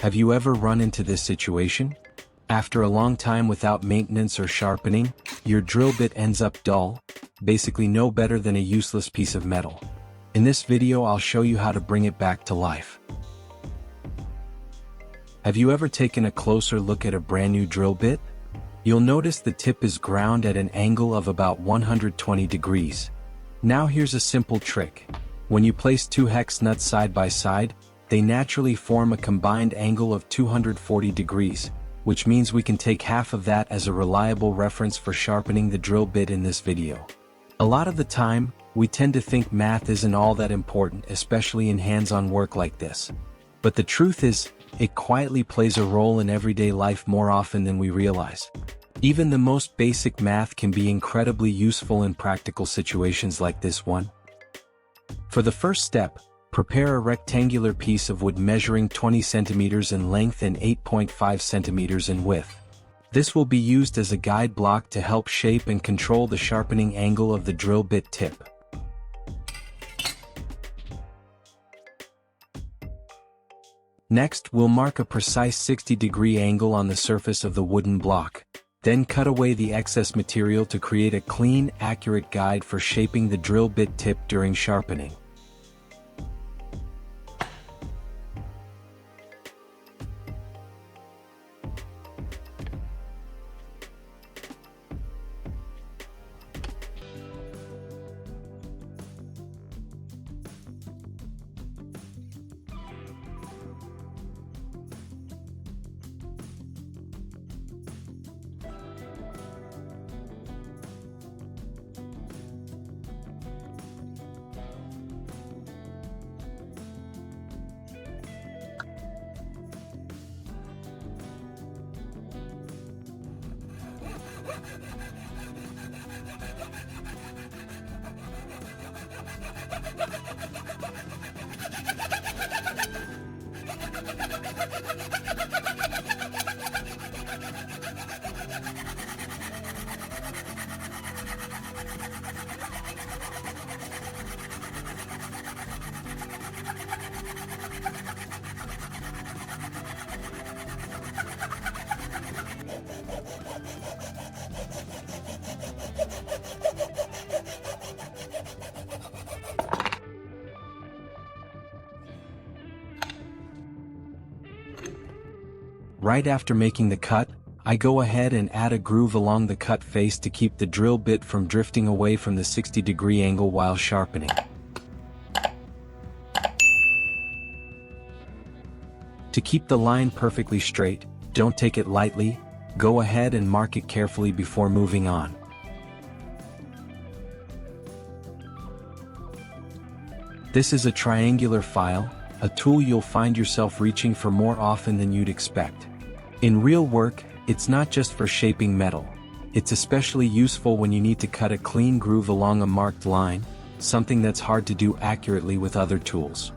Have you ever run into this situation? After a long time without maintenance or sharpening, your drill bit ends up dull, basically no better than a useless piece of metal. In this video I'll show you how to bring it back to life. Have you ever taken a closer look at a brand new drill bit? You'll notice the tip is ground at an angle of about 120 degrees. Now here's a simple trick. When you place two hex nuts side by side, they naturally form a combined angle of 240 degrees, which means we can take half of that as a reliable reference for sharpening the drill bit in this video. A lot of the time, we tend to think math isn't all that important, especially in hands-on work like this. But the truth is, it quietly plays a role in everyday life more often than we realize. Even the most basic math can be incredibly useful in practical situations like this one. For the first step, prepare a rectangular piece of wood measuring 20 centimeters in length and 8.5 centimeters in width. This will be used as a guide block to help shape and control the sharpening angle of the drill bit tip. Next, we'll mark a precise 60-degree angle on the surface of the wooden block. Then cut away the excess material to create a clean, accurate guide for shaping the drill bit tip during sharpening. Right after making the cut, I go ahead and add a groove along the cut face to keep the drill bit from drifting away from the 60-degree angle while sharpening. To keep the line perfectly straight, don't take it lightly, go ahead and mark it carefully before moving on. This is a triangular file, a tool you'll find yourself reaching for more often than you'd expect. In real work, it's not just for shaping metal. It's especially useful when you need to cut a clean groove along a marked line, something that's hard to do accurately with other tools.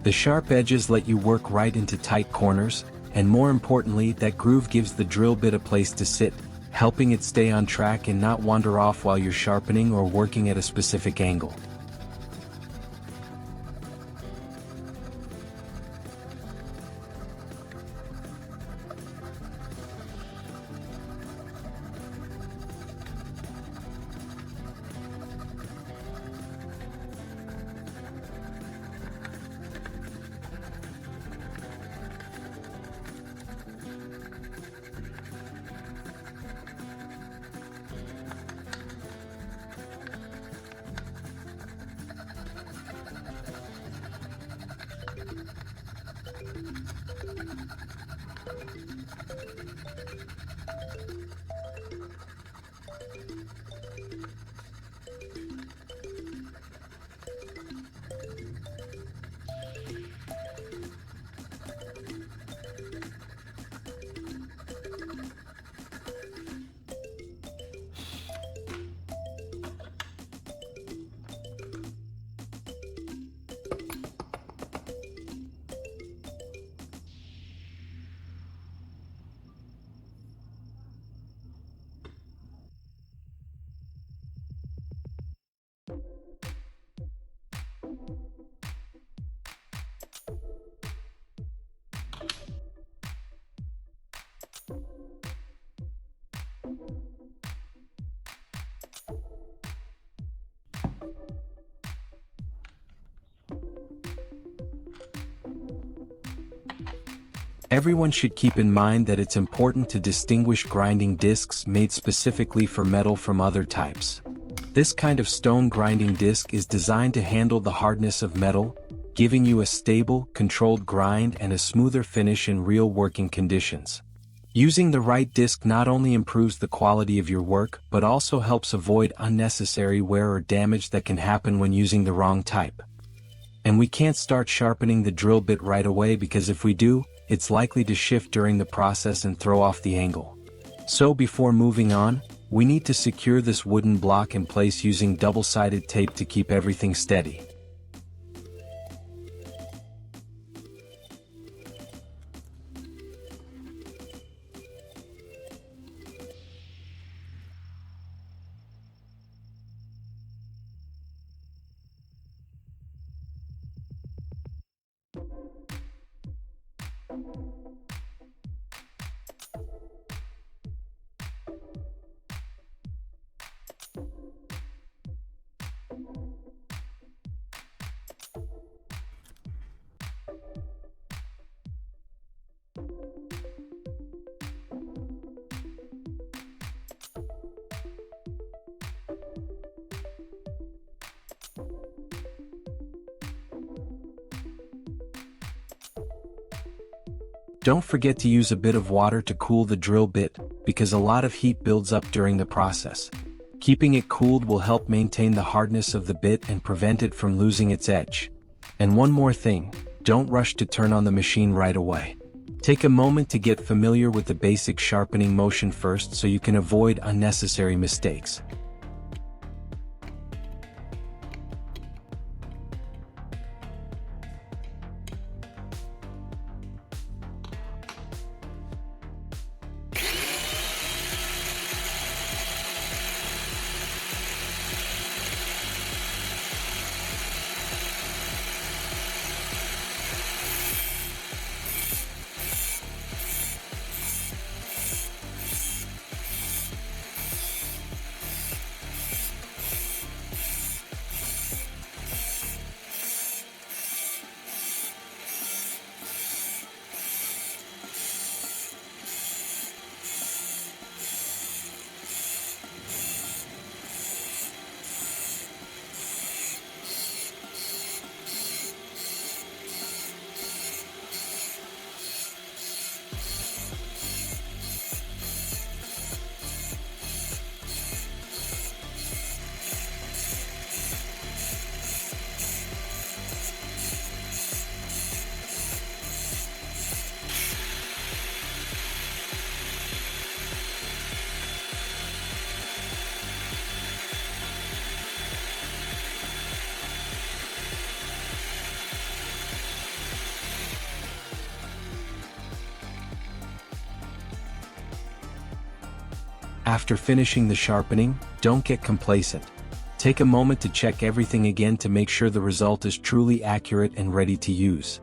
The sharp edges let you work right into tight corners, and more importantly, that groove gives the drill bit a place to sit, helping it stay on track and not wander off while you're sharpening or working at a specific angle. Everyone should keep in mind that it's important to distinguish grinding discs made specifically for metal from other types. This kind of stone grinding disc is designed to handle the hardness of metal, giving you a stable, controlled grind and a smoother finish in real working conditions. Using the right disc not only improves the quality of your work but also helps avoid unnecessary wear or damage that can happen when using the wrong type. And we can't start sharpening the drill bit right away because if we do, it's likely to shift during the process and throw off the angle. So before moving on, we need to secure this wooden block in place using double-sided tape to keep everything steady. Don't forget to use a bit of water to cool the drill bit, because a lot of heat builds up during the process. Keeping it cooled will help maintain the hardness of the bit and prevent it from losing its edge. And one more thing, don't rush to turn on the machine right away. Take a moment to get familiar with the basic sharpening motion first so you can avoid unnecessary mistakes. After finishing the sharpening, don't get complacent. Take a moment to check everything again to make sure the result is truly accurate and ready to use.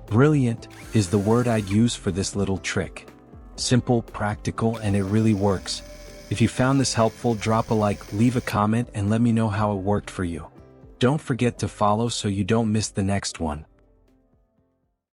Brilliant is the word I'd use for this little trick. Simple, practical, and it really works. If you found this helpful, drop a like, leave a comment, and let me know how it worked for you. Don't forget to follow so you don't miss the next one.